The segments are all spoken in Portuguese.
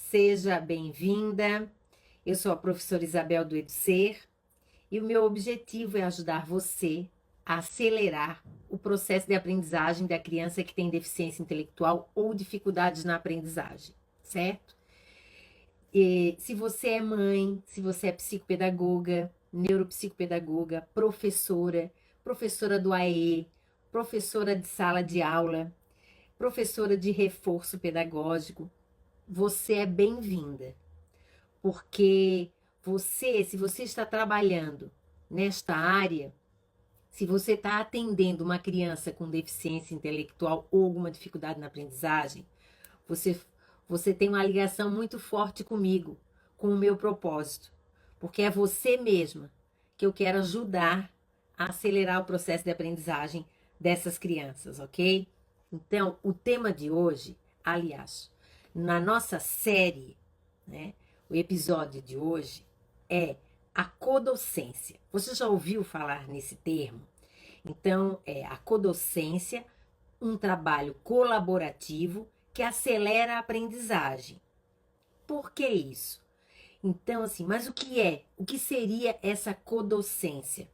Seja bem-vinda. Eu sou a professora Isabel do EduSer e o meu objetivo é ajudar você a acelerar o processo de aprendizagem da criança que tem deficiência intelectual ou dificuldades na aprendizagem, certo? E se você é mãe, se você é psicopedagoga, neuropsicopedagoga, professora do AE, professora de sala de aula, professora de reforço pedagógico, você é bem-vinda, porque se você está trabalhando nesta área, se você está atendendo uma criança com deficiência intelectual ou alguma dificuldade na aprendizagem, você, você tem uma ligação muito forte comigo, com o meu propósito, porque é você mesma que eu quero ajudar a acelerar o processo de aprendizagem dessas crianças, ok? Então, o tema de hoje, aliás, na nossa série, né, o episódio de hoje é a codocência. Você já ouviu falar nesse termo? Então, é a codocência, um trabalho colaborativo que acelera a aprendizagem. Por que isso? Então, assim, mas o que é? O que seria essa codocência?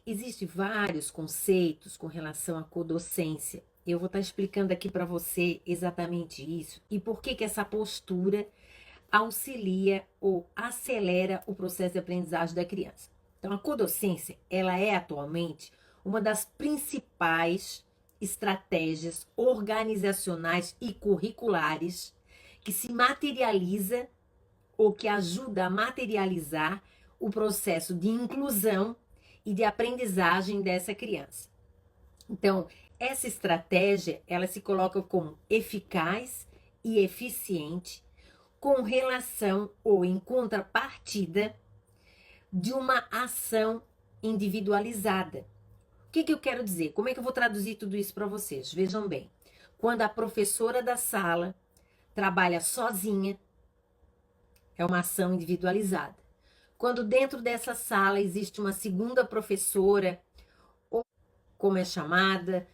Existem vários conceitos com relação à codocência. Eu vou estar explicando aqui para você exatamente isso e por que essa postura auxilia ou acelera o processo de aprendizagem da criança. Então, a codocência, ela é atualmente uma das principais estratégias organizacionais e curriculares que se materializa ou que ajuda a materializar o processo de inclusão e de aprendizagem dessa criança. Então, essa estratégia, ela se coloca como eficaz e eficiente com relação ou em contrapartida de uma ação individualizada. O que eu quero dizer? Como é que eu vou traduzir tudo isso para vocês? Vejam bem, quando a professora da sala trabalha sozinha, é uma ação individualizada. Quando dentro dessa sala existe uma segunda professora, ou como é chamada,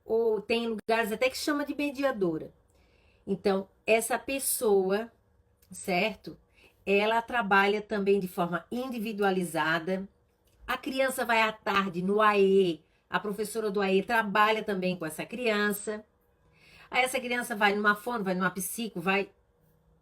ou tem lugares até que chama de mediadora. Então, essa pessoa, certo? Ela trabalha também de forma individualizada. A criança vai à tarde no AE, a professora do AE trabalha também com essa criança. Aí essa criança vai numa fono, vai numa psico, vai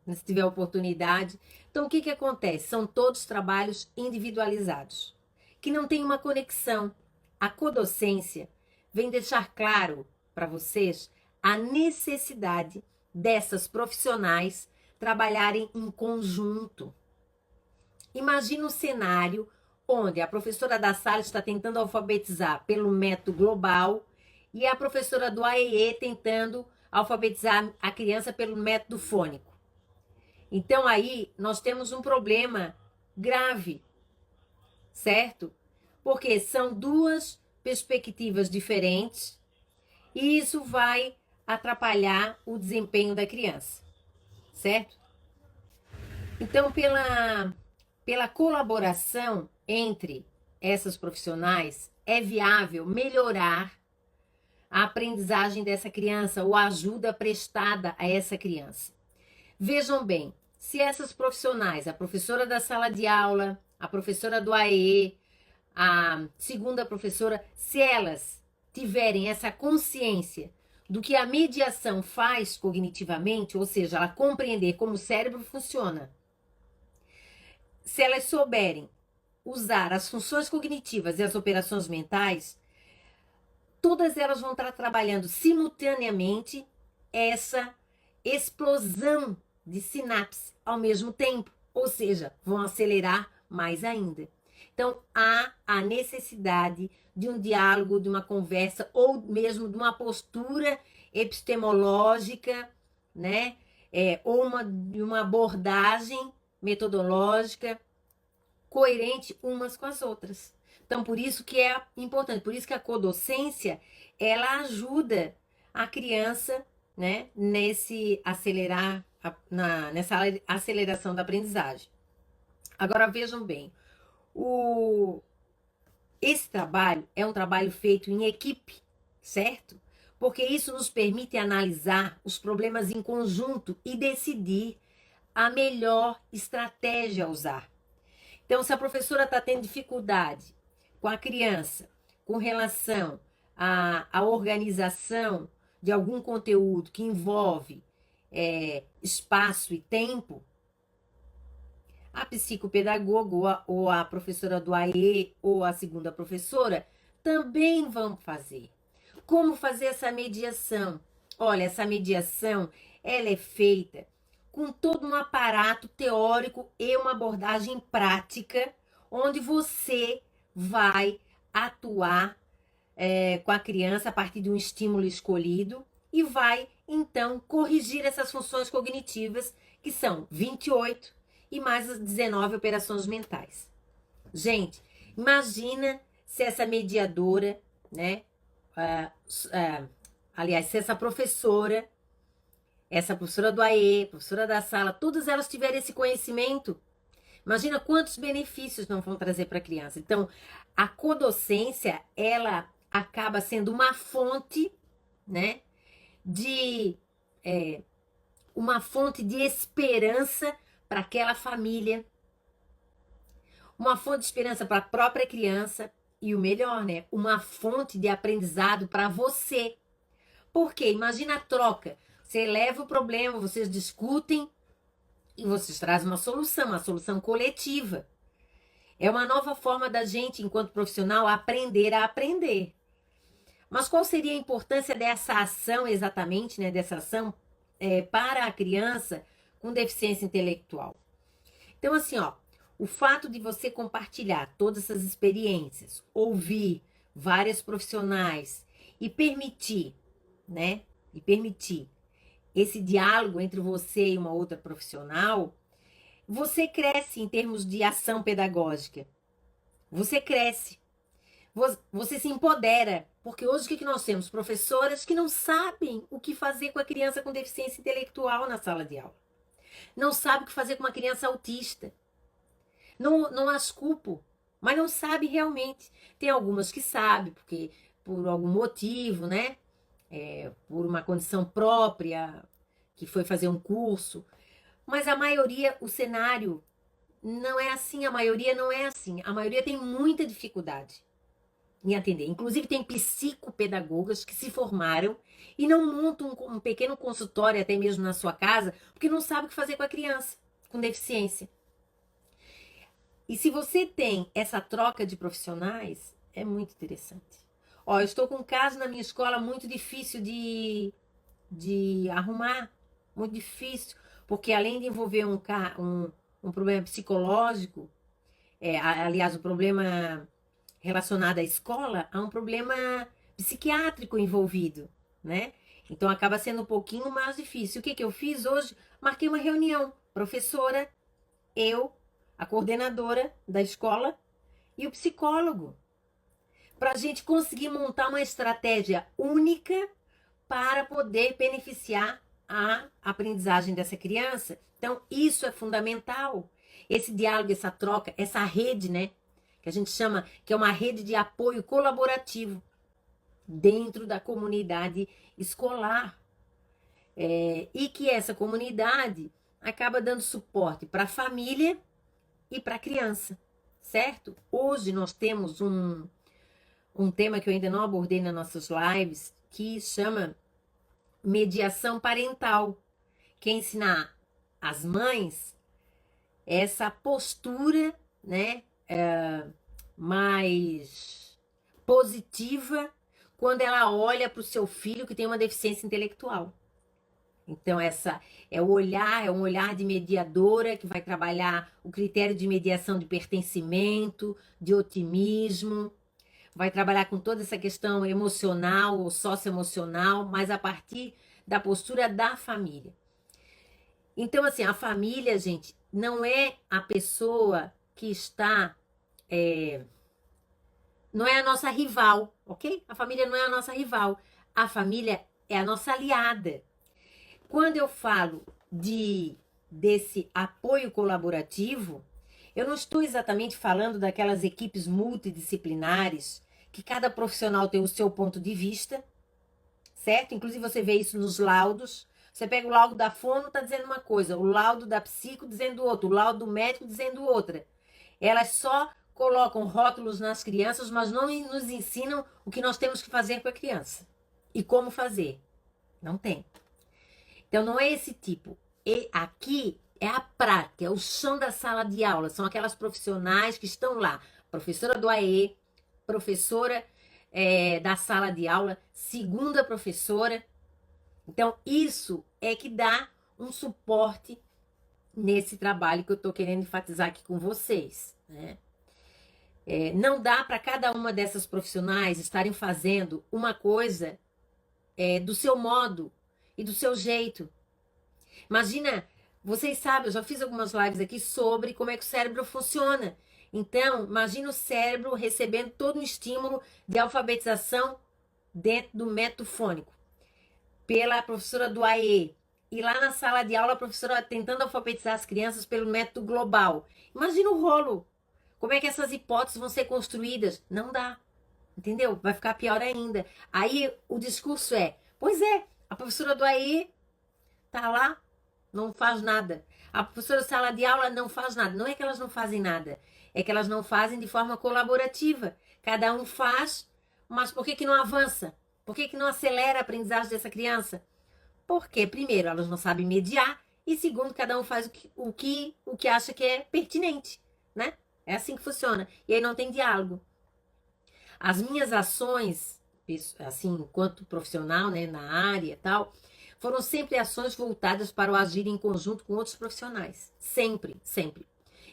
se tiver oportunidade. Então, o que acontece? São todos trabalhos individualizados, que não tem uma conexão. A codocência vem deixar claro para vocês a necessidade dessas profissionais trabalharem em conjunto. Imagina um cenário onde a professora da sala está tentando alfabetizar pelo método global e a professora do AEE tentando alfabetizar a criança pelo método fônico. Então aí nós temos um problema grave, certo? Porque são duas perspectivas diferentes e isso vai atrapalhar o desempenho da criança, certo? Então, pela colaboração entre essas profissionais, é viável melhorar a aprendizagem dessa criança ou a ajuda prestada a essa criança. Vejam bem, se essas profissionais, a professora da sala de aula, a professora do AE, a segunda professora, se elas tiverem essa consciência do que a mediação faz cognitivamente, ou seja, ela compreender como o cérebro funciona, se elas souberem usar as funções cognitivas e as operações mentais, todas elas vão estar trabalhando simultaneamente essa explosão de sinapse ao mesmo tempo, ou seja, vão acelerar mais ainda. Então, há a necessidade de um diálogo, de uma conversa, ou mesmo de uma postura epistemológica, né? Ou de uma abordagem metodológica coerente umas com as outras. Então, por isso que é importante, por isso que a codocência, ela ajuda a criança, né, nessa aceleração da aprendizagem. Agora vejam bem, esse trabalho é um trabalho feito em equipe, certo? porque isso nos permite analisar os problemas em conjunto e decidir a melhor estratégia a usar. Então, se a professora está tendo dificuldade com a criança com relação à organização de algum conteúdo que envolve espaço e tempo, a psicopedagoga ou a professora do AE ou a segunda professora também vão fazer. Como fazer essa mediação? Olha, essa mediação ela é feita com todo um aparato teórico e uma abordagem prática, onde você vai atuar com a criança a partir de um estímulo escolhido e vai, então, corrigir essas funções cognitivas, que são 28 e mais as 19 operações mentais. Gente, imagina se essa mediadora, né? Aliás, se essa professora do AE, professora da sala, todas elas tiverem esse conhecimento, imagina quantos benefícios não vão trazer para a criança. Então, a codocência, ela acaba sendo uma fonte, né, uma fonte de esperança para aquela família, uma fonte de esperança para a própria criança e o melhor, né, uma fonte de aprendizado para você. Porque imagina a troca. Você leva o problema, vocês discutem e vocês trazem uma solução coletiva. É uma nova forma da gente, enquanto profissional, aprender a aprender. Mas qual seria a importância dessa ação exatamente, né, dessa ação para a criança com deficiência intelectual? Então, assim, ó, o fato de você compartilhar todas essas experiências, ouvir vários profissionais e permitir, né, esse diálogo entre você e uma outra profissional, você cresce em termos de ação pedagógica. Você cresce. Você se empodera. Porque hoje o que nós temos? Professoras que não sabem o que fazer com a criança com deficiência intelectual na sala de aula. Não sabem o que fazer com uma criança autista. Não as culpo, mas não sabe realmente. Tem algumas que sabem, porque por algum motivo, né? Por uma condição própria, que foi fazer um curso. Mas a maioria, o cenário não é assim, a maioria não é assim. A maioria tem muita dificuldade em atender. Inclusive tem psicopedagogas que se formaram e não montam um pequeno consultório até mesmo na sua casa, porque não sabe o que fazer com a criança com deficiência. E se você tem essa troca de profissionais, é muito interessante. Ó, eu estou com um caso na minha escola muito difícil de arrumar, muito difícil, porque além de envolver um problema psicológico, aliás, o problema relacionado à escola, há um problema psiquiátrico envolvido, né? Então acaba sendo um pouquinho mais difícil. O que eu fiz hoje? Marquei uma reunião, professora, eu, a coordenadora da escola e o psicólogo, para a gente conseguir montar uma estratégia única para poder beneficiar a aprendizagem dessa criança. Então, isso é fundamental. Esse diálogo, essa troca, essa rede, né? Que a gente chama, que é uma rede de apoio colaborativo dentro da comunidade escolar. E que essa comunidade acaba dando suporte para a família e para a criança, certo? Hoje nós temos um tema que eu ainda não abordei nas nossas lives, que chama mediação parental, que é ensinar as mães essa postura, né, mais positiva quando ela olha para o seu filho que tem uma deficiência intelectual. Então, essa é um olhar de mediadora que vai trabalhar o critério de mediação de pertencimento, de otimismo, vai trabalhar com toda essa questão emocional ou socioemocional, mas a partir da postura da família. Então, assim, a família, gente, não é a pessoa que está... não é a nossa rival, ok? A família não é a nossa rival. A família é a nossa aliada. Quando eu falo desse apoio colaborativo, eu não estou exatamente falando daquelas equipes multidisciplinares que cada profissional tem o seu ponto de vista, certo? Inclusive você vê isso nos laudos. Você pega o laudo da fono, está dizendo uma coisa, o laudo da psico dizendo outra, o laudo do médico dizendo outra. Elas só colocam rótulos nas crianças, mas não nos ensinam o que nós temos que fazer com a criança. E como fazer. Não tem. Então não é esse tipo. E aqui é a prática, é o chão da sala de aula. São aquelas profissionais que estão lá. Professora do AE, professora da sala de aula, segunda professora. Então isso é que dá um suporte nesse trabalho que eu estou querendo enfatizar aqui com vocês, né? Não dá para cada uma dessas profissionais estarem fazendo uma coisa do seu modo e do seu jeito. Imagina, vocês sabem, eu já fiz algumas lives aqui sobre como é que o cérebro funciona. Então, imagina o cérebro recebendo todo um estímulo de alfabetização dentro do método fônico, pela professora do AE. E lá na sala de aula, a professora tentando alfabetizar as crianças pelo método global. Imagina o rolo. Como é que essas hipóteses vão ser construídas? Não dá. Entendeu? Vai ficar pior ainda. Aí o discurso pois é, a professora do AE tá lá, não faz nada. A professora de sala de aula não faz nada. Não é que elas não fazem nada, é que elas não fazem de forma colaborativa. Cada um faz, mas por que não avança? Por que não acelera a aprendizagem dessa criança? Porque, primeiro, elas não sabem mediar, e segundo, cada um faz o que acha que é pertinente, né? É assim que funciona. E aí não tem diálogo. As minhas ações, assim, enquanto profissional, né, na área e tal, foram sempre ações voltadas para o agir em conjunto com outros profissionais. Sempre, sempre.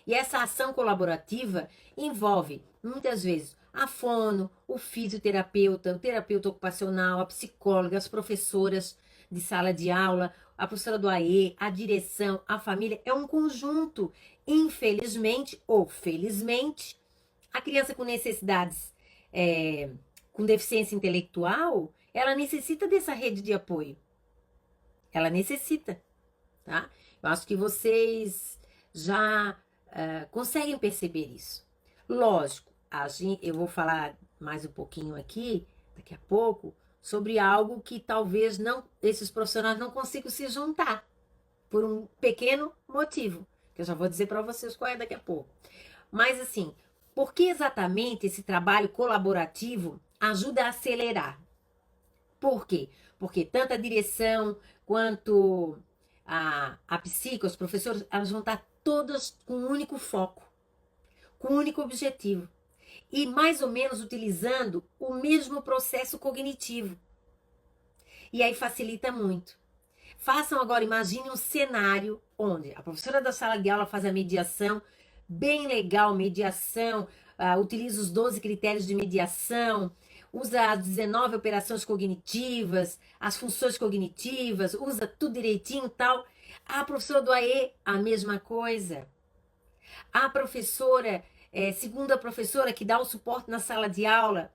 E essa ação colaborativa envolve, muitas vezes, a fono, o fisioterapeuta, o terapeuta ocupacional, a psicóloga, as professoras de sala de aula, a professora do AE, a direção, a família. É um conjunto. Infelizmente ou felizmente, a criança com necessidades, com deficiência intelectual, ela necessita dessa rede de apoio. Ela necessita, tá? Eu acho que vocês já conseguem perceber isso. Lógico, eu vou falar mais um pouquinho aqui, daqui a pouco, sobre algo que talvez esses profissionais não consigam se juntar, por um pequeno motivo, que eu já vou dizer para vocês qual é daqui a pouco. Mas assim, por que exatamente esse trabalho colaborativo ajuda a acelerar? Por quê? Porque tanto a direção quanto a psico, os professores, elas vão estar todas com um único foco, com um único objetivo. E mais ou menos utilizando o mesmo processo cognitivo. E aí facilita muito. Façam agora, imagine um cenário onde a professora da sala de aula faz a mediação, bem legal, mediação, utiliza os 12 critérios de mediação, usa as 19 operações cognitivas, as funções cognitivas, usa tudo direitinho e tal. A professora do AE, a mesma coisa. A professora, segunda professora que dá o suporte na sala de aula,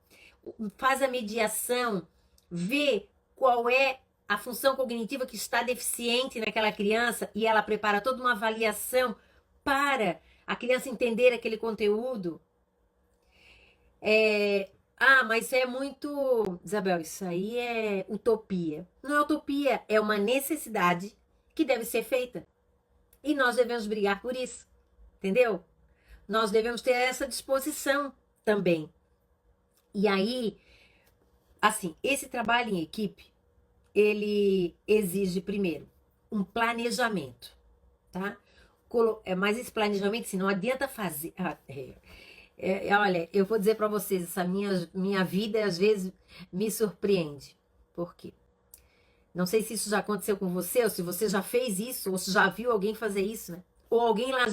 faz a mediação, vê qual é a função cognitiva que está deficiente naquela criança e ela prepara toda uma avaliação para a criança entender aquele conteúdo. Mas isso é muito... Isabel, isso aí é utopia. Não é utopia, é uma necessidade que deve ser feita. E nós devemos brigar por isso, entendeu? Nós devemos ter essa disposição também. E aí, assim, esse trabalho em equipe, ele exige, primeiro, um planejamento, tá? Mas esse planejamento, assim, não adianta fazer... olha, eu vou dizer para vocês, essa minha vida, às vezes, me surpreende. Por quê? Não sei se isso já aconteceu com você, ou se você já fez isso, ou se já viu alguém fazer isso, né? Ou alguém lá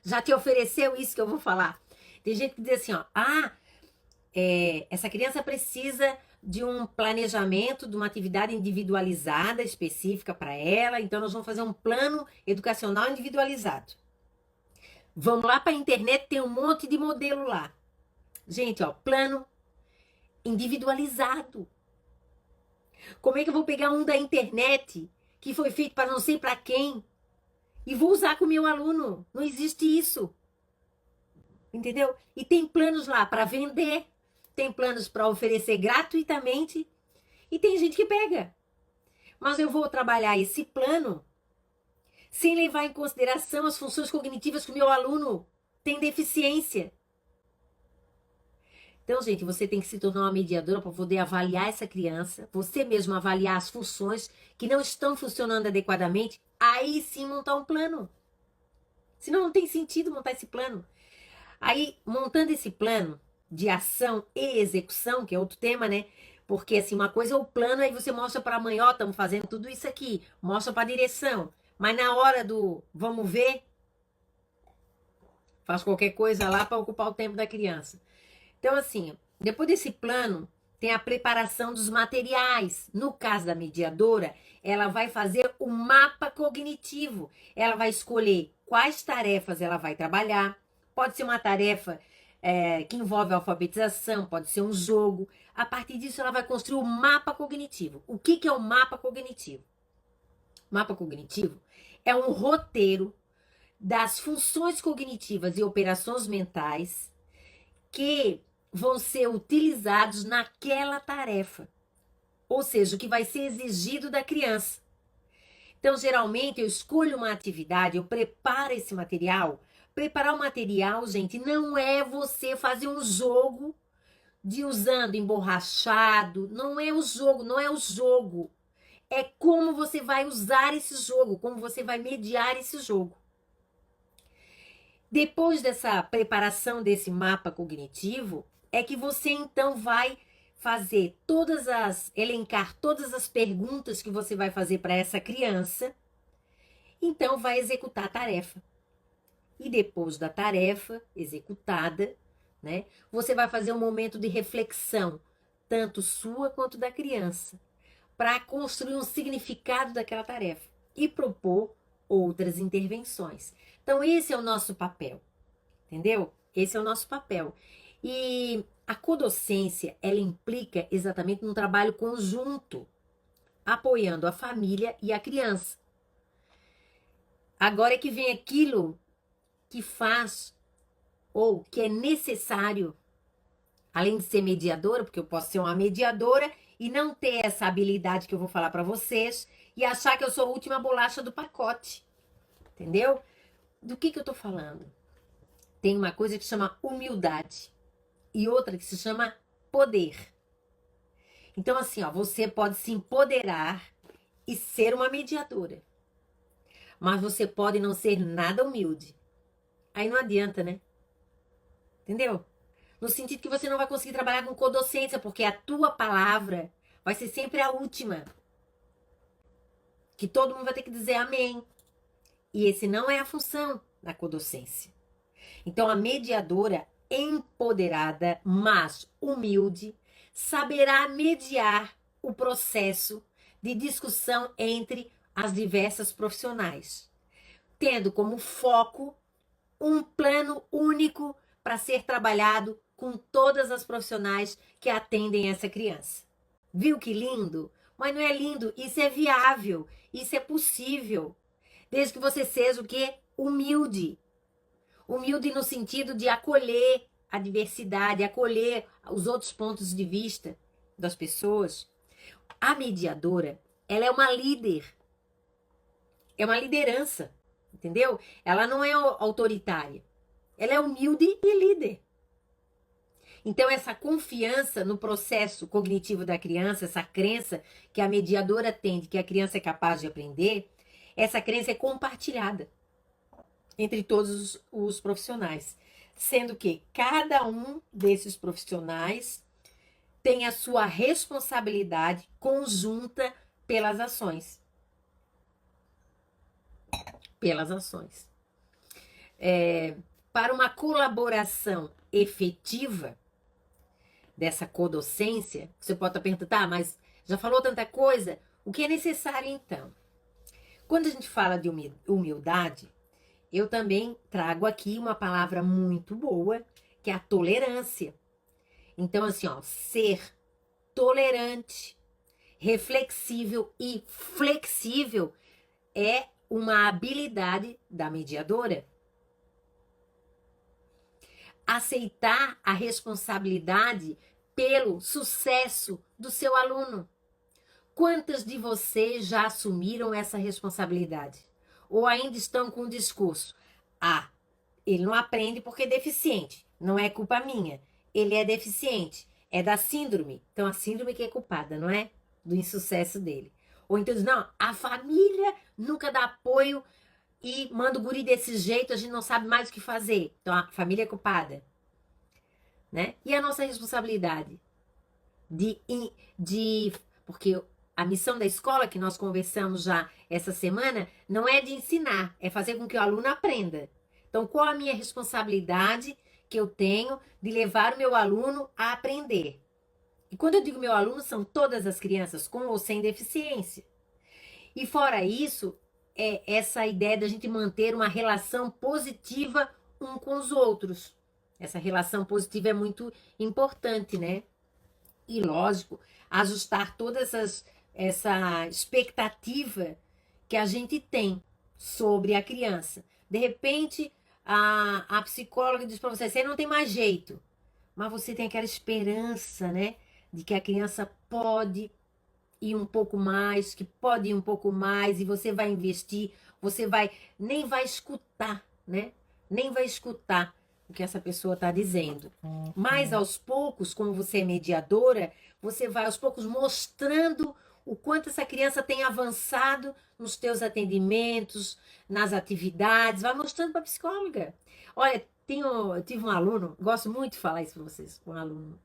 já te ofereceu isso que eu vou falar. Tem gente que diz assim, ó, essa criança precisa de um planejamento, de uma atividade individualizada, específica para ela, então nós vamos fazer um plano educacional individualizado. Vamos lá para a internet, tem um monte de modelo lá. Gente, ó, plano individualizado. Como é que eu vou pegar um da internet que foi feito para não sei para quem e vou usar com o meu aluno? Não existe isso. Entendeu? E tem planos lá para vender, tem planos para oferecer gratuitamente E tem gente que pega. Mas eu vou trabalhar esse plano sem levar em consideração as funções cognitivas que o meu aluno tem deficiência. Então, gente, você tem que se tornar uma mediadora para poder avaliar essa criança, você mesmo avaliar as funções que não estão funcionando adequadamente, aí sim montar um plano. Senão não tem sentido montar esse plano. Aí, montando esse plano de ação e execução, que é outro tema, né? Porque, assim, uma coisa é o plano, aí você mostra para a mãe, ó, estamos fazendo tudo isso aqui, mostra para a direção. Mas na hora do vamos ver, faz qualquer coisa lá para ocupar o tempo da criança. Então, assim, depois desse plano, tem a preparação dos materiais. No caso da mediadora, ela vai fazer o mapa cognitivo. Ela vai escolher quais tarefas ela vai trabalhar. Pode ser uma tarefa que envolve a alfabetização, pode ser um jogo. A partir disso, ela vai construir o mapa cognitivo. O que é o mapa cognitivo? O mapa cognitivo é um roteiro das funções cognitivas e operações mentais que vão ser utilizados naquela tarefa, ou seja, o que vai ser exigido da criança. Então, geralmente, eu escolho uma atividade, eu preparo esse material. Preparar o material, gente, não é você fazer um jogo de usando emborrachado, não é o jogo, não é o jogo. É como você vai usar esse jogo, como você vai mediar esse jogo. Depois dessa preparação desse mapa cognitivo, é que você então vai fazer elencar todas as perguntas que você vai fazer para essa criança, então vai executar a tarefa. E depois da tarefa executada, né, você vai fazer um momento de reflexão, tanto sua quanto da criança, para construir um significado daquela tarefa e propor outras intervenções. Então, esse é o nosso papel, entendeu? Esse é o nosso papel. E a codocência, ela implica exatamente num trabalho conjunto, apoiando a família e a criança. Agora é que vem aquilo que faz ou que é necessário, além de ser mediadora, porque eu posso ser uma mediadora e não ter essa habilidade que eu vou falar para vocês e achar que eu sou a última bolacha do pacote, entendeu? Do que eu tô falando? Tem uma coisa que se chama humildade e outra que se chama poder. Então, assim, ó, você pode se empoderar e ser uma mediadora, mas você pode não ser nada humilde. Aí não adianta, né? Entendeu? No sentido que você não vai conseguir trabalhar com codocência, porque a tua palavra vai ser sempre a última. Que todo mundo vai ter que dizer amém. E esse não é a função da codocência. Então, a mediadora empoderada, mas humilde, saberá mediar o processo de discussão entre as diversas profissionais, tendo como foco um plano único para ser trabalhado com todas as profissionais que atendem essa criança. Viu que lindo? Mas não é lindo, isso é viável, isso é possível, desde que você seja o quê? Humilde. Humilde no sentido de acolher a diversidade, acolher os outros pontos de vista das pessoas. A mediadora, ela é uma líder, é uma liderança, entendeu? Ela não é autoritária, ela é humilde e líder. Então, essa confiança no processo cognitivo da criança, essa crença que a mediadora tem de que a criança é capaz de aprender, essa crença é compartilhada entre todos os profissionais, sendo que cada um desses profissionais tem a sua responsabilidade conjunta pelas ações. Pelas ações. Para uma colaboração efetiva dessa codocência, você pode estar perguntando, tá, mas já falou tanta coisa, o que é necessário então? Quando a gente fala de humildade, eu também trago aqui uma palavra muito boa, que é a tolerância. Então, assim, ó, ser tolerante, reflexível e flexível é uma habilidade da mediadora. Aceitar a responsabilidade pelo sucesso do seu aluno. Quantas de vocês já assumiram essa responsabilidade? Ou ainda estão com o discurso: ah, ele não aprende porque é deficiente, não é culpa minha. Ele é deficiente, é da síndrome. Então a síndrome que é culpada, não é? Do insucesso dele. Ou então diz: não, a família nunca dá apoio e manda o guri desse jeito, a gente não sabe mais o que fazer. Então a família é culpada, né? E a nossa responsabilidade de porque a missão da escola, que nós conversamos já essa semana, não é de ensinar, é fazer com que o aluno aprenda. Então, qual a minha responsabilidade que eu tenho de levar o meu aluno a aprender? E quando eu digo meu aluno, são todas as crianças, com ou sem deficiência. E fora isso, é essa ideia da gente manter uma relação positiva um com os outros. Essa relação positiva é muito importante, né? E lógico, ajustar toda essa expectativa que a gente tem sobre a criança. De repente, a psicóloga diz para você: você não tem mais jeito, mas você tem aquela esperança, né? De que a criança pode ir um pouco mais, que pode ir um pouco mais, e você vai investir, você nem vai escutar, né? Nem vai escutar o que essa pessoa está dizendo. Mas aos poucos, como você é mediadora, você vai aos poucos mostrando o quanto essa criança tem avançado nos teus atendimentos, nas atividades, vai mostrando para a psicóloga. Olha, eu tive um aluno, gosto muito de falar isso para vocês, um aluno.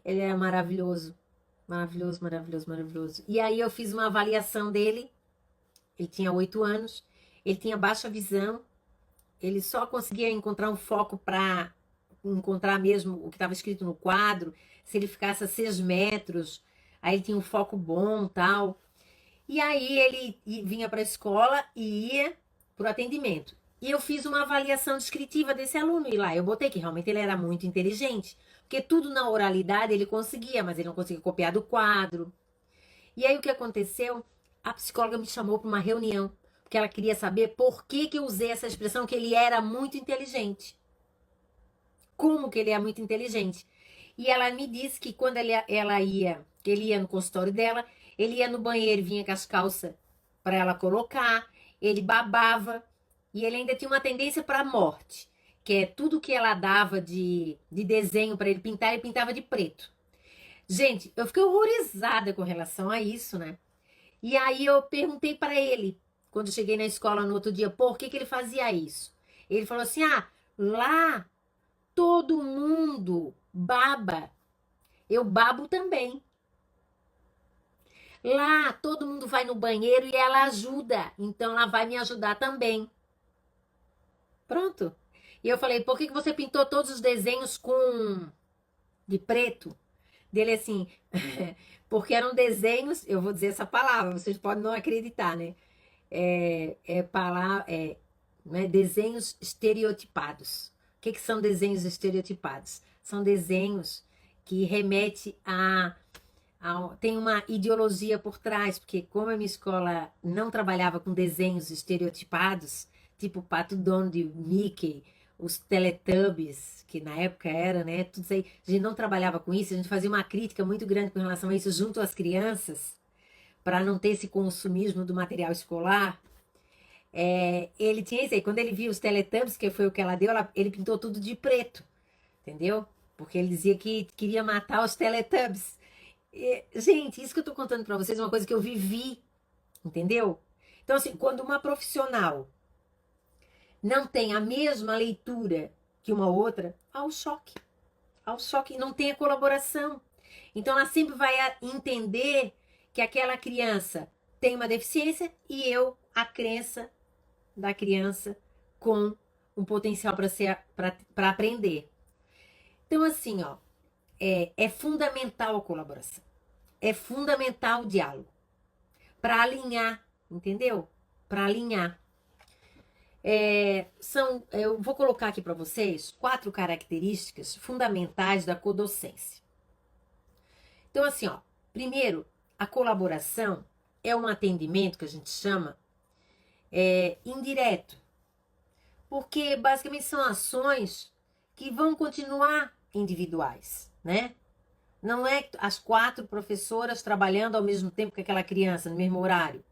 Ele é maravilhoso, maravilhoso, maravilhoso, maravilhoso. E aí eu fiz uma avaliação dele, ele tinha 8 anos, ele tinha baixa visão, ele só conseguia encontrar um foco para encontrar mesmo o que estava escrito no quadro, se ele ficasse a 6 metros, aí ele tinha um foco bom, tal. E aí ele vinha para a escola e ia para o atendimento. E eu fiz uma avaliação descritiva desse aluno, e lá eu botei que realmente ele era muito inteligente, porque tudo na oralidade ele conseguia, mas ele não conseguia copiar do quadro. E aí o que aconteceu? A psicóloga me chamou para uma reunião, porque ela queria saber por que eu usei essa expressão que ele era muito inteligente. Como que ele é muito inteligente. E ela me disse que quando que ele ia no consultório dela, ele ia no banheiro, vinha com as calças para ela colocar, ele babava, e ele ainda tinha uma tendência para a morte, que é tudo que ela dava de desenho para ele pintar, ele pintava de preto. Gente, eu fiquei horrorizada com relação a isso, né? E aí eu perguntei para ele, quando eu cheguei na escola no outro dia, por que ele fazia isso? Ele falou assim: ah, lá todo mundo baba. Eu babo também. Lá todo mundo vai no banheiro e ela ajuda. Então ela vai me ajudar também. Pronto. E eu falei: por que você pintou todos os desenhos de preto? Dele assim, porque eram desenhos, eu vou dizer essa palavra, vocês podem não acreditar, né? Né, desenhos estereotipados. O que são desenhos estereotipados? São desenhos que remetem tem uma ideologia por trás, porque como a minha escola não trabalhava com desenhos estereotipados, tipo o Pato Donald, Mickey, os Teletubbies, que na época era, né, tudo isso aí, a gente não trabalhava com isso, a gente fazia uma crítica muito grande com relação a isso junto às crianças, para não ter esse consumismo do material escolar. Ele tinha isso aí, quando ele viu os Teletubbies, que foi o que ela deu, ele pintou tudo de preto, entendeu? Porque ele dizia que queria matar os Teletubbies. Gente, isso que eu tô contando para vocês é uma coisa que eu vivi, entendeu? Então, assim, quando uma profissional não tem a mesma leitura que uma outra, há o choque. Há o choque, não tem a colaboração. Então, ela sempre vai entender que aquela criança tem uma deficiência e a crença da criança com um potencial para aprender. Então, assim, ó, é fundamental a colaboração. É fundamental o diálogo. Para alinhar, entendeu? Para alinhar. Eu vou colocar aqui para vocês 4 características fundamentais da codocência. Então, assim, ó, primeiro, a colaboração é um atendimento que a gente chama indireto, porque basicamente são ações que vão continuar individuais, né? Não é as 4 professoras trabalhando ao mesmo tempo que aquela criança, no mesmo horário.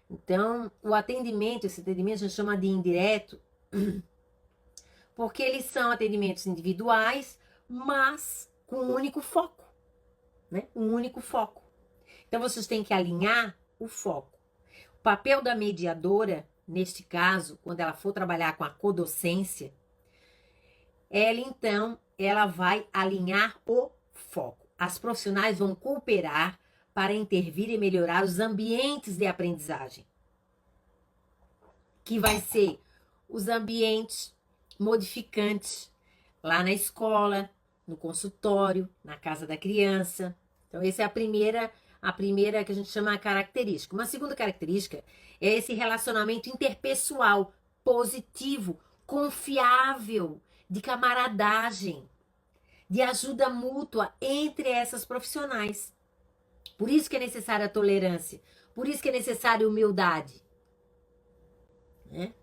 Então, o atendimento, esse atendimento a gente chama de indireto, porque eles são atendimentos individuais, mas com um único foco, né? Um único foco. Então, vocês têm que alinhar o foco. O papel da mediadora, neste caso, quando ela for trabalhar com a codocência, ela vai alinhar o foco. As profissionais vão cooperar para intervir e melhorar os ambientes de aprendizagem, que vai ser os ambientes modificantes lá na escola, no consultório, na casa da criança. Então, essa é a primeira que a gente chama de característica. Uma segunda característica é esse relacionamento interpessoal positivo, confiável, de camaradagem, de ajuda mútua entre essas profissionais. Por isso que é necessária a tolerância, por isso que é necessária a humildade. Né?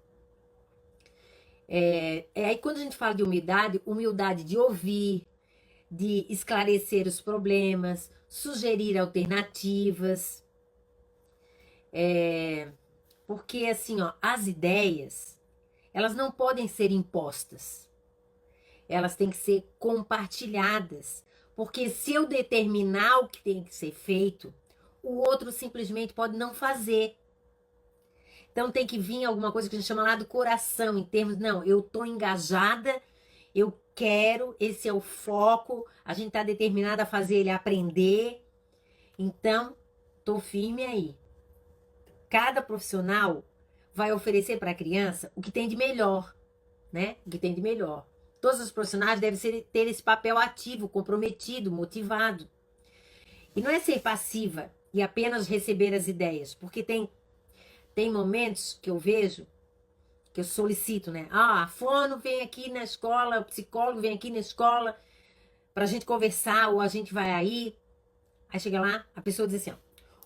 Aí quando a gente fala de humildade, humildade de ouvir, de esclarecer os problemas, sugerir alternativas. Porque assim, ó, as ideias, elas não podem ser impostas. Elas têm que ser compartilhadas. Porque se eu determinar o que tem que ser feito, o outro simplesmente pode não fazer. Então tem que vir alguma coisa que a gente chama lá do coração, em termos, não, eu tô engajada, eu quero, esse é o foco, a gente tá determinada a fazer ele aprender. Então, tô firme aí. Cada profissional vai oferecer para a criança o que tem de melhor, né? O que tem de melhor. Todos os profissionais devem ter esse papel ativo, comprometido, motivado. E não é ser passiva e apenas receber as ideias, porque tem momentos que eu vejo, que eu solicito, né? Ah, a fono vem aqui na escola, o psicólogo vem aqui na escola pra gente conversar, ou a gente vai aí. Aí chega lá, a pessoa diz assim, ó,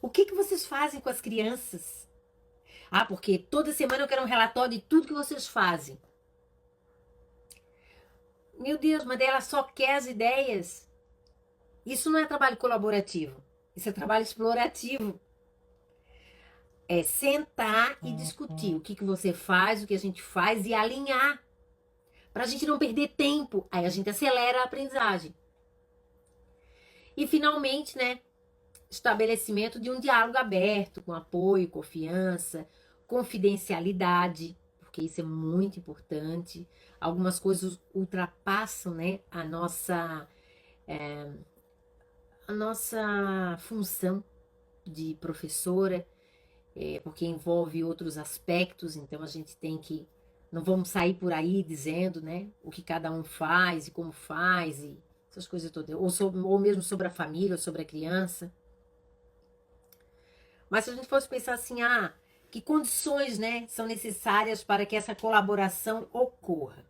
o que vocês fazem com as crianças? Ah, porque toda semana eu quero um relatório de tudo que vocês fazem. Meu Deus, mas ela só quer as ideias. Isso não é trabalho colaborativo, isso é trabalho explorativo. É sentar e discutir o que você faz, o que a gente faz e alinhar. Para a gente não perder tempo. Aí a gente acelera a aprendizagem. E finalmente, né, estabelecimento de um diálogo aberto, com apoio, confiança, confidencialidade, porque isso é muito importante. Algumas coisas ultrapassam, né, a nossa função de professora, porque envolve outros aspectos, então a gente tem que. Não vamos sair por aí dizendo, né, o que cada um faz e como faz, e essas coisas todas. Ou mesmo sobre a família, ou sobre a criança. Mas se a gente fosse pensar assim, que condições, né, são necessárias para que essa colaboração ocorra?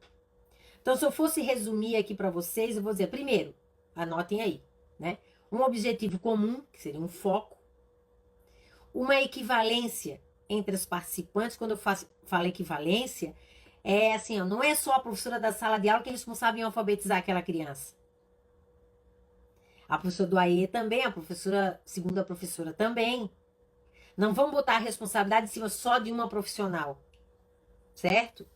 Então, se eu fosse resumir aqui para vocês, eu vou dizer, primeiro, anotem aí, né? Um objetivo comum, que seria um foco, uma equivalência entre os participantes. Quando eu falo equivalência, é assim, ó, não é só a professora da sala de aula que é responsável em alfabetizar aquela criança. A professora do AE também, a professora, segunda professora também. Não vamos botar a responsabilidade em cima só de uma profissional, certo?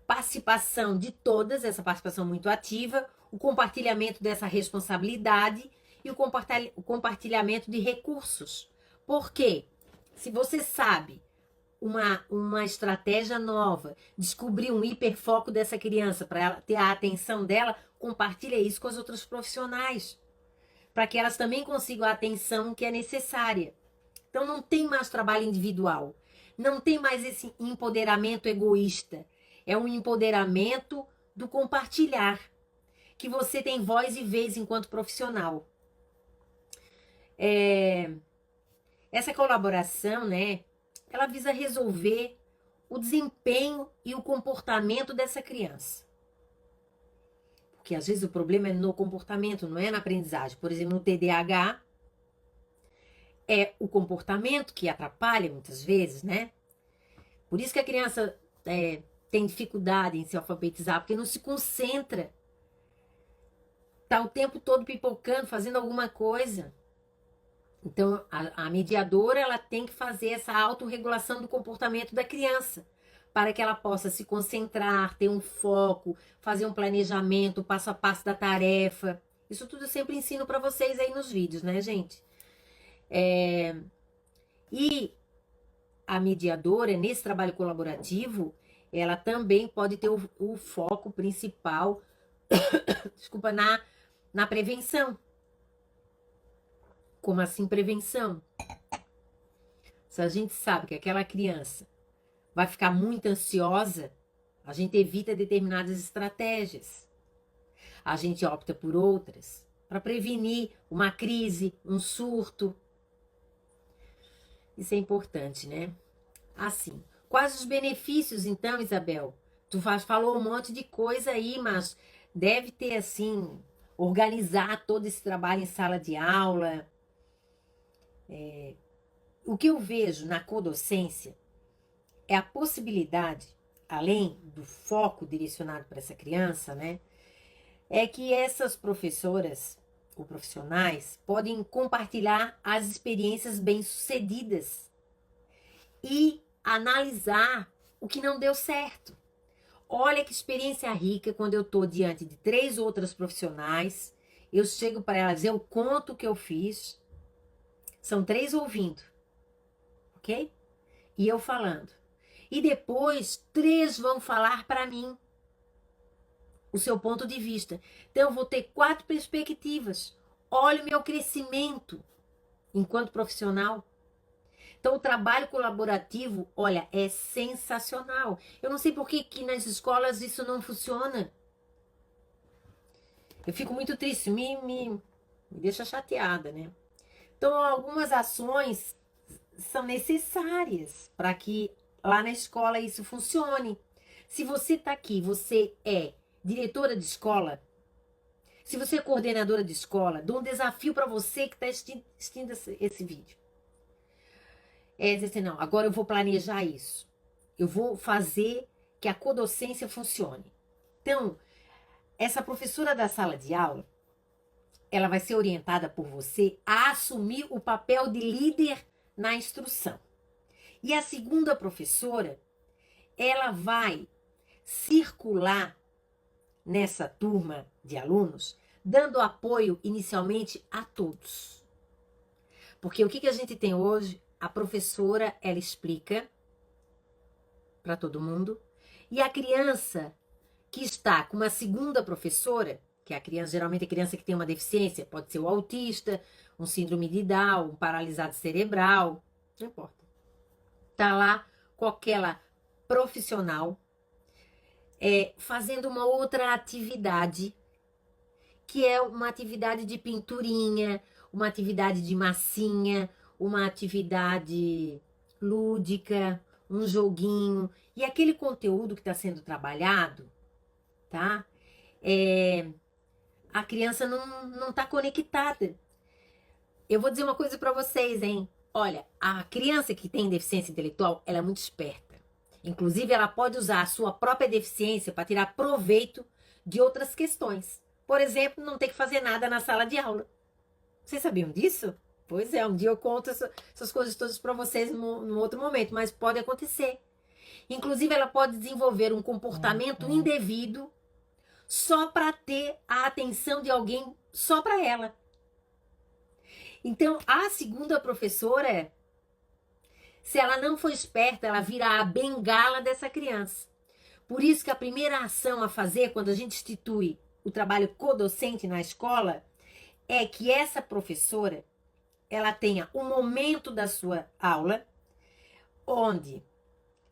Participação de todas, essa participação muito ativa, o compartilhamento dessa responsabilidade e o compartilhamento de recursos. Por quê? Se você sabe uma estratégia nova, descobrir um hiperfoco dessa criança para ela ter a atenção dela, compartilha isso com as outras profissionais, para que elas também consigam a atenção que é necessária. Então não tem mais trabalho individual, não tem mais esse empoderamento egoísta, é um empoderamento do compartilhar, que você tem voz e vez enquanto profissional. Essa colaboração, né, ela visa resolver o desempenho e o comportamento dessa criança. Porque às vezes o problema é no comportamento, não é na aprendizagem. Por exemplo, no TDAH, é o comportamento que atrapalha muitas vezes, né? Por isso que a criança tem dificuldade em se alfabetizar, porque não se concentra. tá o tempo todo pipocando, fazendo alguma coisa. Então, a mediadora, ela tem que fazer essa autorregulação do comportamento da criança, para que ela possa se concentrar, ter um foco, fazer um planejamento, passo a passo da tarefa. Isso tudo eu sempre ensino para vocês aí nos vídeos, né, gente? E a mediadora, nesse trabalho colaborativo, ela também pode ter o foco principal, desculpa, na prevenção. Como assim prevenção? Se a gente sabe que aquela criança vai ficar muito ansiosa, a gente evita determinadas estratégias. A gente opta por outras para prevenir uma crise, um surto. Isso é importante, né? Assim, quais os benefícios, então, Isabel? Tu falou um monte de coisa aí, mas deve ter, assim, organizar todo esse trabalho em sala de aula. O que eu vejo na codocência é a possibilidade, além do foco direcionado para essa criança, né? É que essas professoras ou profissionais podem compartilhar as experiências bem-sucedidas e analisar o que não deu certo. Olha que experiência rica quando eu estou diante de 3 outras profissionais, eu chego para elas, eu conto o que eu fiz, são 3 ouvindo, ok? E eu falando. E depois 3 vão falar para mim o seu ponto de vista. Então eu vou ter 4 perspectivas. Olha o meu crescimento enquanto profissional. Então o trabalho colaborativo, olha, é sensacional. Eu não sei por que nas escolas isso não funciona. Eu fico muito triste, me deixa chateada, né? Então algumas ações são necessárias para que lá na escola isso funcione. Se você está aqui, você é diretora de escola, se você é coordenadora de escola, dou um desafio para você que está assistindo esse vídeo. É dizer assim, não, agora eu vou planejar isso. Eu vou fazer que a codocência funcione. Então, essa professora da sala de aula, ela vai ser orientada por você a assumir o papel de líder na instrução. E a segunda professora, ela vai circular nessa turma de alunos, dando apoio inicialmente a todos. Porque o que a gente tem hoje? A professora, ela explica para todo mundo, e a criança que está com uma segunda professora, que é a criança, geralmente a criança que tem uma deficiência, pode ser o autista, um síndrome de Down, um paralisado cerebral, não importa. Está lá com aquela profissional fazendo uma outra atividade, que é uma atividade de pinturinha, uma atividade de massinha, uma atividade lúdica, um joguinho. E aquele conteúdo que está sendo trabalhado, tá? A criança não está conectada. Eu vou dizer uma coisa para vocês, hein? Olha, a criança que tem deficiência intelectual, ela é muito esperta. Inclusive, ela pode usar a sua própria deficiência para tirar proveito de outras questões. Por exemplo, não ter que fazer nada na sala de aula. Vocês sabiam disso? Pois é, um dia eu conto essas coisas todas para vocês num outro momento, mas pode acontecer. Inclusive, ela pode desenvolver um comportamento indevido só para ter a atenção de alguém, só para ela. Então, a segunda professora, se ela não for esperta, ela vira a bengala dessa criança. Por isso que a primeira ação a fazer quando a gente institui o trabalho codocente na escola é que essa professora, ela tenha um momento da sua aula onde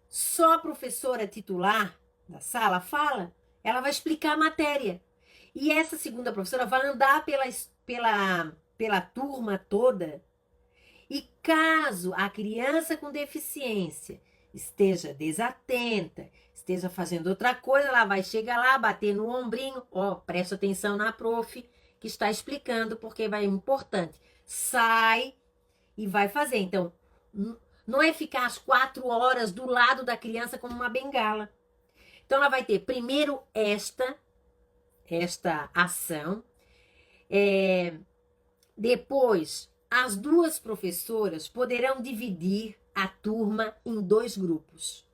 só a professora titular da sala fala, ela vai explicar a matéria. E essa segunda professora vai andar pela turma toda. E caso a criança com deficiência esteja desatenta, esteja fazendo outra coisa, ela vai chegar lá, bater no ombrinho, presta atenção na prof, que está explicando, porque vai importante. Sai e vai fazer. Então, não é ficar as 4 horas do lado da criança como uma bengala. Então, ela vai ter primeiro esta ação, Depois, as duas professoras poderão dividir a turma em dois grupos.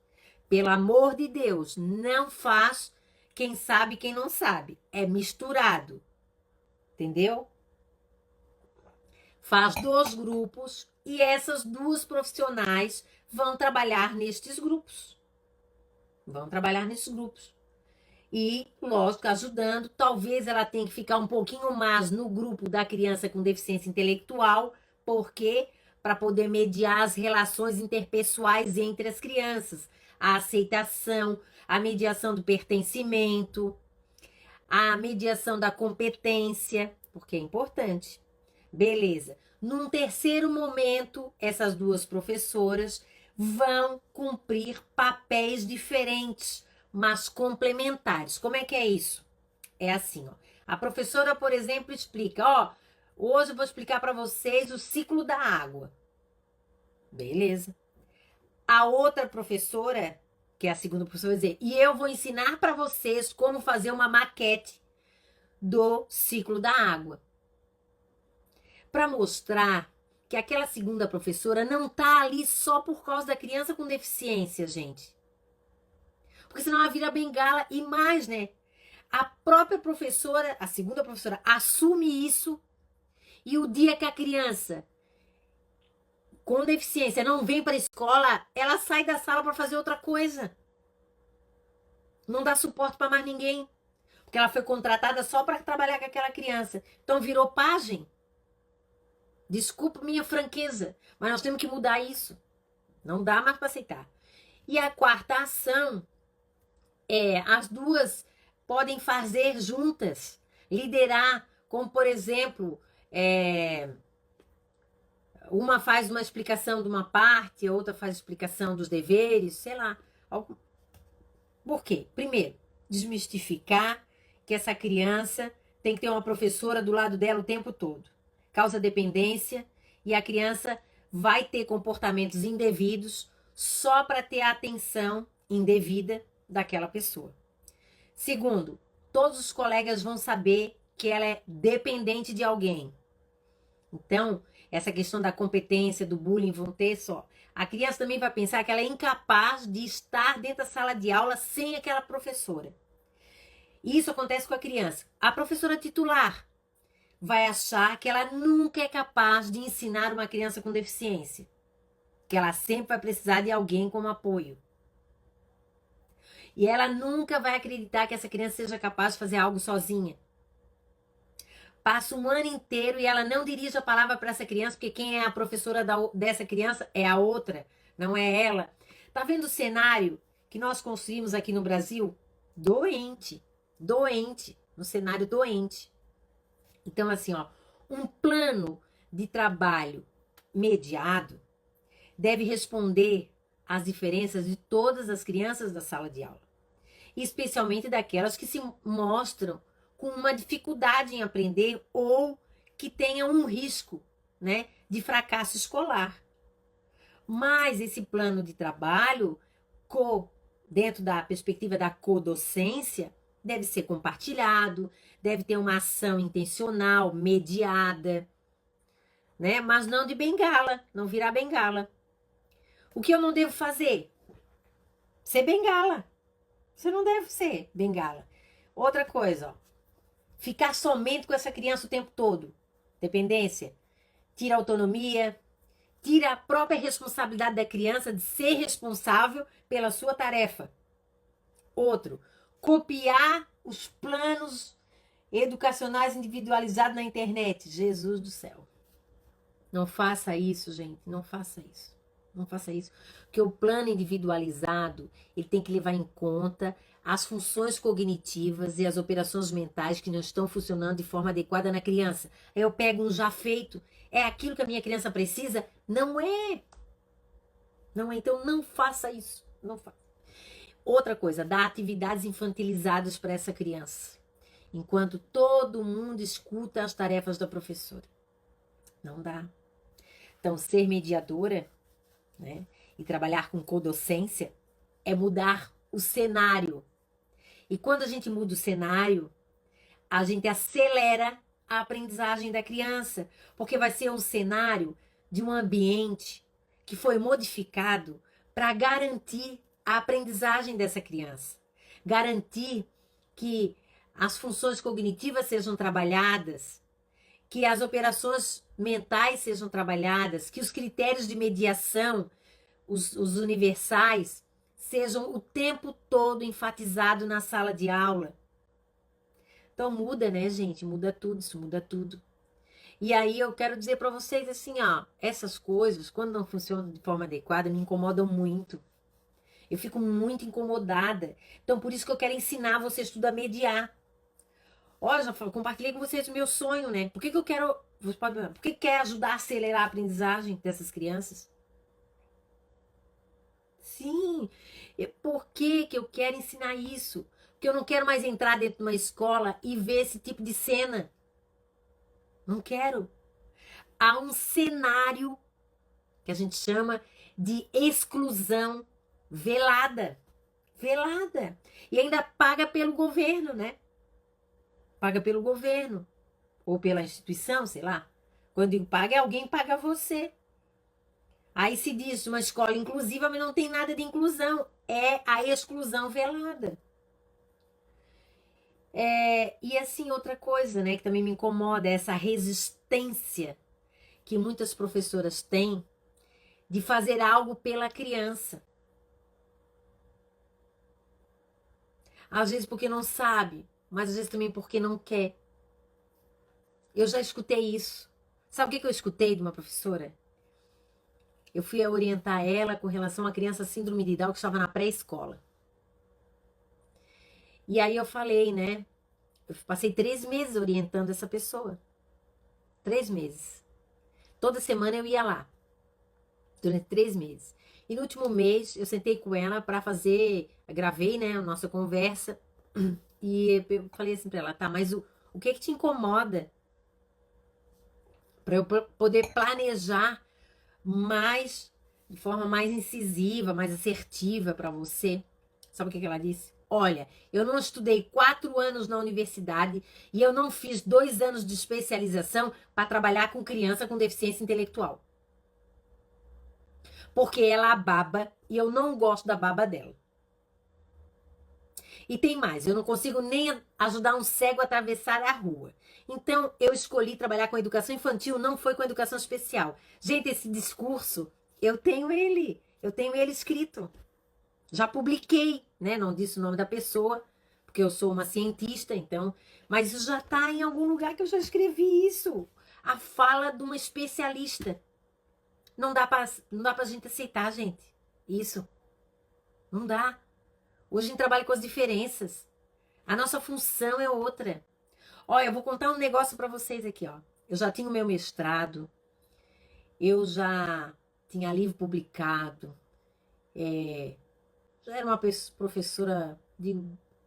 Pelo amor de Deus, não faz quem sabe quem não sabe. É misturado. Entendeu? Faz dois grupos e essas duas profissionais vão trabalhar nestes grupos. Vão trabalhar nesses grupos. E, lógico, ajudando. Talvez ela tenha que ficar um pouquinho mais no grupo da criança com deficiência intelectual, porque para poder mediar as relações interpessoais entre as crianças, a aceitação, a mediação do pertencimento, a mediação da competência, porque é importante. Beleza. Num terceiro momento, essas duas professoras vão cumprir papéis diferentes, mas complementares. Como é que é isso? É assim, ó. A professora, por exemplo, explica, ó, hoje eu vou explicar para vocês o ciclo da água. Beleza. A outra professora, que é a segunda professora, vai dizer, e eu vou ensinar para vocês como fazer uma maquete do ciclo da água. Para mostrar que aquela segunda professora não tá ali só por causa da criança com deficiência, gente. Porque senão ela vira bengala e mais, né? A própria professora, a segunda professora, assume isso e o dia que a criança com deficiência não vem para a escola, ela sai da sala para fazer outra coisa. Não dá suporte para mais ninguém. Porque ela foi contratada só para trabalhar com aquela criança. Então virou pajem. Desculpa minha franqueza, mas nós temos que mudar isso. Não dá mais para aceitar. E a quarta ação as duas podem fazer juntas, liderar, como por exemplo, uma faz uma explicação de uma parte, a outra faz explicação dos deveres, sei lá. Por quê? Primeiro, desmistificar que essa criança tem que ter uma professora do lado dela o tempo todo. Causa dependência e a criança vai ter comportamentos indevidos só para ter a atenção indevida daquela pessoa. Segundo, todos os colegas vão saber que ela é dependente de alguém. Então, essa questão da competência, do bullying, vão ter só. A criança também vai pensar que ela é incapaz de estar dentro da sala de aula sem aquela professora. E isso acontece com a criança. A professora titular vai achar que ela nunca é capaz de ensinar uma criança com deficiência. Que ela sempre vai precisar de alguém como apoio. E ela nunca vai acreditar que essa criança seja capaz de fazer algo sozinha. Passa um ano inteiro e ela não dirige a palavra para essa criança, porque quem é a professora dessa criança é a outra, não é ela. Tá vendo o cenário que nós construímos aqui no Brasil? Doente. Doente. Um cenário doente. Então, assim, ó, um plano de trabalho mediado deve responder às diferenças de todas as crianças da sala de aula, especialmente daquelas que se mostram com uma dificuldade em aprender ou que tenham um risco, né, de fracasso escolar. Mas esse plano de trabalho, dentro da perspectiva da codocência, deve ser compartilhado, deve ter uma ação intencional, mediada, né? Mas não de bengala, não virar bengala. O que eu não devo fazer? Ser bengala. Você não deve ser bengala. Outra coisa, ó, ficar somente com essa criança o tempo todo. Dependência. Tira a autonomia, tira a própria responsabilidade da criança de ser responsável pela sua tarefa. Outro, copiar os planos educacionais individualizados na internet. Jesus do céu. Não faça isso, gente. Não faça isso. Não faça isso. Porque o plano individualizado, ele tem que levar em conta as funções cognitivas e as operações mentais que não estão funcionando de forma adequada na criança. Eu pego um já feito. É aquilo que a minha criança precisa? Não é. Não é. Então não faça isso. Não faça. Outra coisa, dá atividades infantilizadas para essa criança, enquanto todo mundo escuta as tarefas da professora. Não dá. Então, ser mediadora, né, e trabalhar com codocência é mudar o cenário. E quando a gente muda o cenário, a gente acelera a aprendizagem da criança, porque vai ser um cenário de um ambiente que foi modificado para garantir a aprendizagem dessa criança, garantir que as funções cognitivas sejam trabalhadas, que as operações mentais sejam trabalhadas, que os critérios de mediação, os universais, sejam o tempo todo enfatizados na sala de aula. Então muda, né, gente? Muda tudo, isso muda tudo. E aí eu quero dizer para vocês assim, ó, essas coisas, quando não funcionam de forma adequada, me incomodam muito. Eu fico muito incomodada. Então por isso que eu quero ensinar vocês tudo a mediar. Olha, já compartilhei com vocês o meu sonho, né? Por que que eu quero, por que quer ajudar a acelerar a aprendizagem dessas crianças? Sim, por que que eu quero ensinar isso? Porque eu não quero mais entrar dentro de uma escola e ver esse tipo de cena. Não quero. Há um cenário que a gente chama de exclusão velada. Velada. E ainda paga pelo governo, né? Paga pelo governo. Ou pela instituição, sei lá. Quando digo paga, alguém paga você. Aí se diz uma escola inclusiva, mas não tem nada de inclusão. É a exclusão velada. E assim, outra coisa, né, que também me incomoda é essa resistência que muitas professoras têm de fazer algo pela criança. Às vezes porque não sabe, mas às vezes também porque não quer. Eu já escutei isso. Sabe o que eu escutei de uma professora? Eu fui orientar ela com relação à criança síndrome de Down que estava na pré-escola. E aí eu falei, né? Eu passei 3 meses orientando essa pessoa. 3 meses. Toda semana eu ia lá. Durante 3 meses. E no último mês eu sentei com ela para fazer, gravei, né, a nossa conversa. E eu falei assim para ela, tá, mas o que te incomoda? Para eu poder planejar mais, de forma mais incisiva, mais assertiva para você. Sabe o que ela disse? Olha, eu não estudei 4 anos na universidade e eu não fiz 2 anos de especialização para trabalhar com criança com deficiência intelectual. Porque ela baba e eu não gosto da baba dela. E tem mais, eu não consigo nem ajudar um cego a atravessar a rua. Então, eu escolhi trabalhar com educação infantil, não foi com educação especial. Gente, esse discurso, eu tenho ele escrito. Já publiquei, né? Não disse o nome da pessoa, porque eu sou uma cientista, então. Mas isso já está em algum lugar que eu já escrevi isso. A fala de uma especialista. Não dá pra gente aceitar, gente. Isso. Não dá. Hoje a gente trabalha com as diferenças. A nossa função é outra. Olha, eu vou contar um negócio para vocês aqui, ó. Eu já tinha o meu mestrado, eu já tinha livro publicado, já era uma professora de,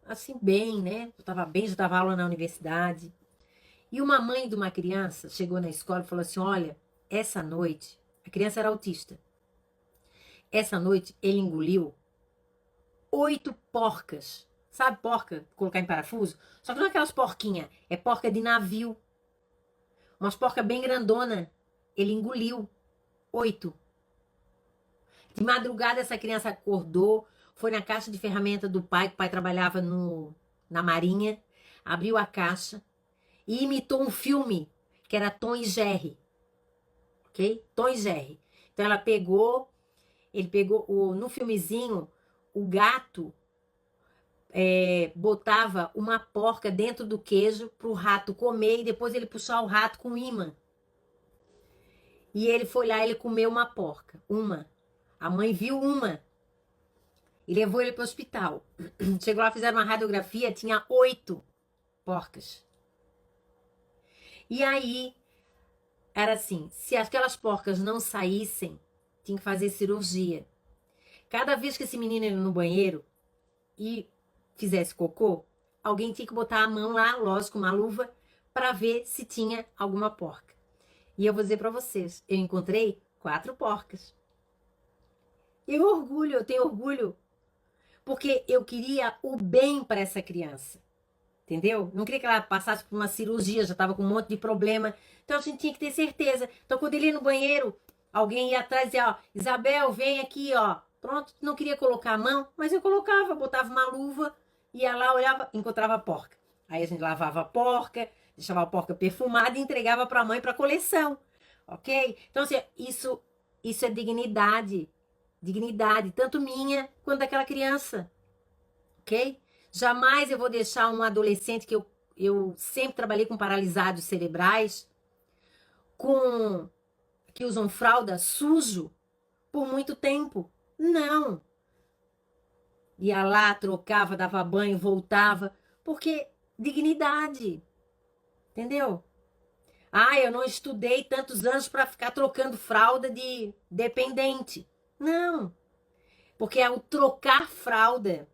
assim, bem, né? Eu estava bem, já dava aula na universidade. E uma mãe de uma criança chegou na escola e falou assim: olha, essa noite, a criança era autista. Essa noite ele engoliu 8 porcas. Sabe porca? Colocar em parafuso? Só que não é aquelas porquinhas, é porca de navio. Umas porcas bem grandona. Ele engoliu 8. De madrugada essa criança acordou, foi na caixa de ferramenta do pai, que o pai trabalhava na marinha, abriu a caixa e imitou um filme que era Tom e Jerry. Ok? Tom e Jerry. Então ela pegou, ele pegou, no filmezinho, o gato botava uma porca dentro do queijo para o rato comer e depois ele puxar o rato com imã. E ele foi lá, ele comeu uma porca. Uma. A mãe viu uma e levou ele para o hospital. Chegou lá, fizeram uma radiografia, tinha 8 porcas. E aí, era assim, se aquelas porcas não saíssem, tinha que fazer cirurgia. Cada vez que esse menino ia no banheiro e fizesse cocô, alguém tinha que botar a mão lá, lógico, uma luva, para ver se tinha alguma porca. E eu vou dizer para vocês, eu encontrei 4 porcas. Eu tenho orgulho, porque eu queria o bem para essa criança. entendeu? Não queria que ela passasse por uma cirurgia, já estava com um monte de problema. Então a gente tinha que ter certeza. Então quando ele ia no banheiro, alguém ia atrás e dizia, ó, Isabel, vem aqui, ó. Pronto, não queria colocar a mão, mas eu colocava, botava uma luva, ia lá, olhava, encontrava a porca. Aí a gente lavava a porca, deixava a porca perfumada e entregava para a mãe para coleção, ok? Então assim, isso é dignidade, dignidade, tanto minha quanto daquela criança, ok? Jamais eu vou deixar um adolescente eu sempre trabalhei com paralisados cerebrais, com que usam fralda sujo por muito tempo. Não. Ia lá, trocava, dava banho, voltava, porque dignidade, entendeu? Ah, eu não estudei tantos anos para ficar trocando fralda de dependente. Não, porque ao trocar fralda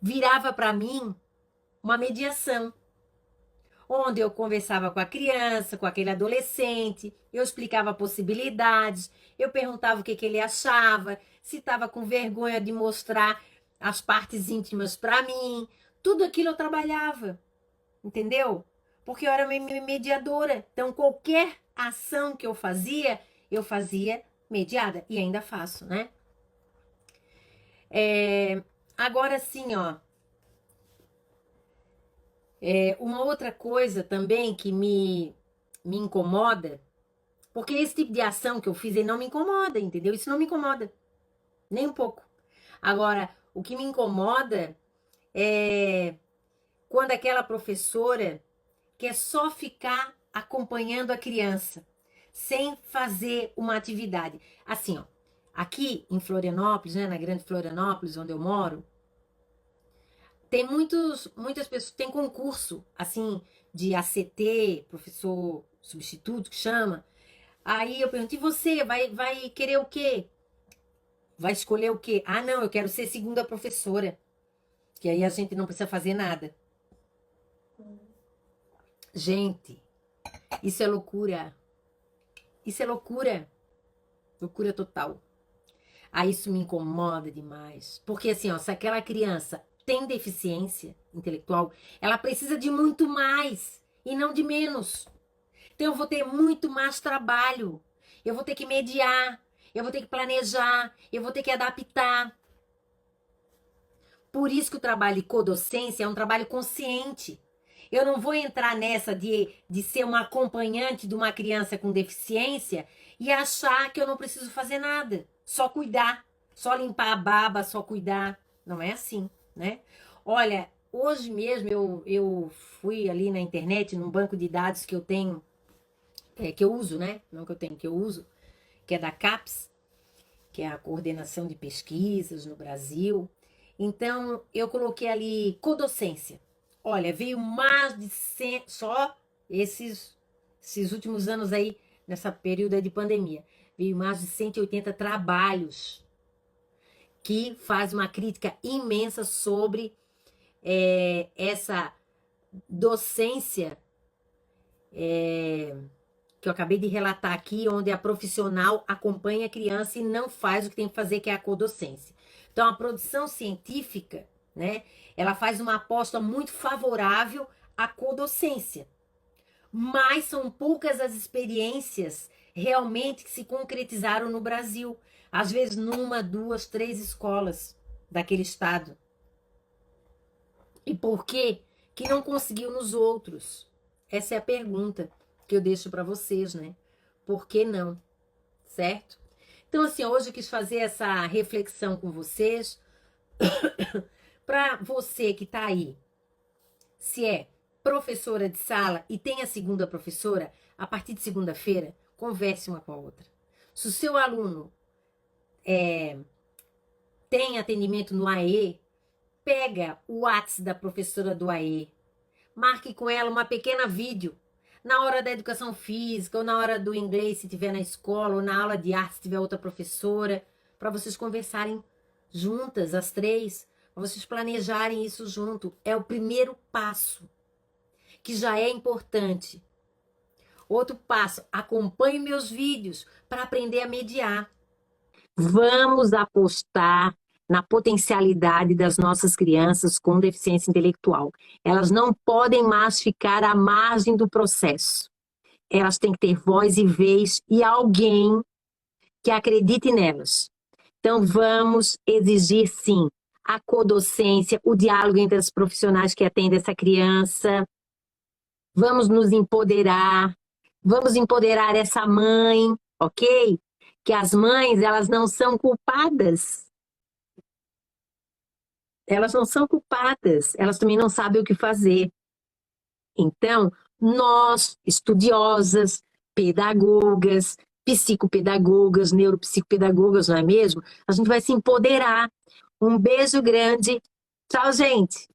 virava para mim uma mediação, onde eu conversava com a criança, com aquele adolescente, eu explicava possibilidades, eu perguntava o que ele achava, se estava com vergonha de mostrar as partes íntimas para mim, tudo aquilo eu trabalhava, entendeu? Porque eu era mediadora, então qualquer ação que eu fazia mediada, e ainda faço, né? Agora sim, ó, uma outra coisa também que me incomoda, porque esse tipo de ação que eu fiz, ele não me incomoda, entendeu? Isso não me incomoda, nem um pouco. Agora, o que me incomoda é quando aquela professora quer só ficar acompanhando a criança, sem fazer uma atividade. Assim, ó, aqui em Florianópolis, né, na Grande Florianópolis, onde eu moro, tem muitas pessoas, tem concurso, assim, de ACT, professor substituto, que chama. Aí eu pergunto, e você, vai querer o quê? Vai escolher o quê? Ah, não, eu quero ser segunda professora, que aí a gente não precisa fazer nada. Gente, isso é loucura. Isso é loucura. Loucura total. Aí isso me incomoda demais. Porque assim, ó, se aquela criança tem deficiência intelectual, ela precisa de muito mais e não de menos. Então eu vou ter muito mais trabalho. Eu vou ter que mediar, eu vou ter que planejar, eu vou ter que adaptar. Por isso que o trabalho de codocência é um trabalho consciente. Eu não vou entrar nessa de ser uma acompanhante de uma criança com deficiência e achar que eu não preciso fazer nada. Só cuidar, só limpar a baba, só cuidar. Não é assim, né? Olha, hoje mesmo eu fui ali na internet, num banco de dados que eu tenho, que eu uso, né? Não que eu tenho, que eu uso, que é da CAPES, que é a Coordenação de Pesquisas no Brasil. Então, eu coloquei ali codocência. Olha, veio mais de 100, só esses últimos anos aí, nessa período de pandemia, veio mais de 180 trabalhos que faz uma crítica imensa sobre essa docência que eu acabei de relatar aqui, onde a profissional acompanha a criança e não faz o que tem que fazer, que é a codocência. Então, a produção científica, né, ela faz uma aposta muito favorável à codocência. Mas são poucas as experiências realmente que se concretizaram no Brasil. Às vezes, numa, duas, três escolas daquele estado. E por que que não conseguiu nos outros? Essa é a pergunta que eu deixo para vocês, né? Por que não? Certo? Então, assim, hoje eu quis fazer essa reflexão com vocês. Para você que está aí, se é professora de sala e tem a segunda professora, a partir de segunda-feira, converse uma com a outra. Se o seu aluno tem atendimento no AE, pega o WhatsApp da professora do AE, marque com ela uma pequena vídeo. Na hora da educação física, ou na hora do inglês, se tiver na escola, ou na aula de arte, se tiver outra professora, para vocês conversarem juntas, as três, para vocês planejarem isso junto. É o primeiro passo, que já é importante. Outro passo, acompanhe meus vídeos para aprender a mediar. Vamos apostar na potencialidade das nossas crianças com deficiência intelectual. Elas não podem mais ficar à margem do processo. Elas têm que ter voz e vez e alguém que acredite nelas. Então, vamos exigir, sim, a codocência, o diálogo entre os profissionais que atendem essa criança. Vamos nos empoderar. Vamos empoderar essa mãe, ok? Que as mães, elas não são culpadas. Elas não são culpadas. Elas também não sabem o que fazer. Então, nós, estudiosas, pedagogas, psicopedagogas, neuropsicopedagogas, não é mesmo? A gente vai se empoderar. Um beijo grande. Tchau, gente!